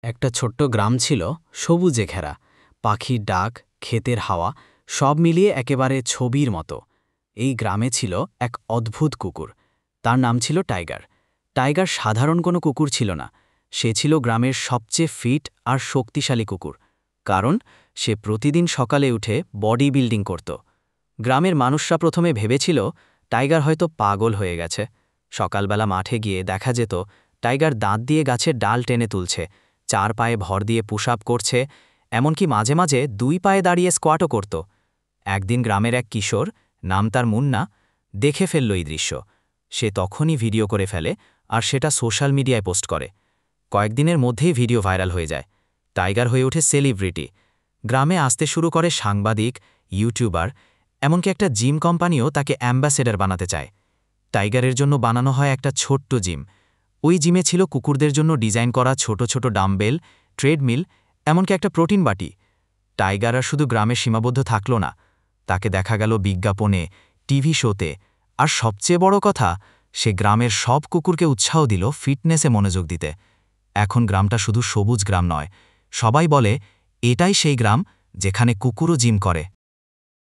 একটা ছোট্ট গ্রাম ছিল সবুজে ঘেরা। পাখির ডাক, ক্ষেতের হাওয়া সব মিলিয়ে একেবারে ছবির মতো। এই গ্রামে ছিল এক অদ্ভুত কুকুর। তার নাম ছিল টাইগার। টাইগার সাধারণ কোনো কুকুর ছিল না। সে ছিল গ্রামের সবচেয়ে ফিট আর শক্তিশালী কুকুর। কারণ সে প্রতিদিন সকালে উঠে বডি বিল্ডিং করত। গ্রামের মানুষরা প্রথমে ভেবেছিল টাইগার হয়তো পাগল হয়ে গেছে। সকালবেলা মাঠে গিয়ে দেখা যেত টাইগার দাঁত দিয়ে গাছের ডাল টেনে তুলছে, 4 পায়ে ভর দিয়ে পুশ আপ করছে, এমনকি মাঝে মাঝে 2 পায়ে দাঁড়িয়ে স্কোয়াটও করত। একদিন গ্রামের এক কিশোর, নাম তার মুন্না, দেখে ফেলল এই দৃশ্য। সে তখনই ভিডিও করে ফেলে আর সেটা সোশ্যাল মিডিয়ায় পোস্ট করে। কয়েকদিনের মধ্যেই ভিডিও ভাইরাল হয়ে যায়। টাইগার হয়ে ওঠে সেলিব্রিটি। গ্রামে আসতে শুরু করে সাংবাদিক, ইউটিউবার, এমনকি একটা জিম কোম্পানিও তাকে অ্যাম্বাসেডর বানাতে চায়। টাইগারের জন্য বানানো হয় একটা ছোট্ট জিম। ওই জিমে ছিল কুকুরদের জন্য ডিজাইন করা ছোট ছোট ডাম্বেল, ট্রেডমিল, এমনকি একটা প্রোটিন বাটি। টাইগার আর শুধু গ্রামে সীমাবদ্ধ থাকল না, তাকে দেখা গেল বিজ্ঞাপনে, টিভি শোতে, আর সবচেয়ে বড় কথা, সে গ্রামের সব কুকুরকে উৎসাহ দিল ফিটনেসে মনোযোগ দিতে। এখন গ্রামটা শুধু সবুজ গ্রাম নয়, সবাই বলে এটাই সেই গ্রাম যেখানে কুকুরও জিম করে।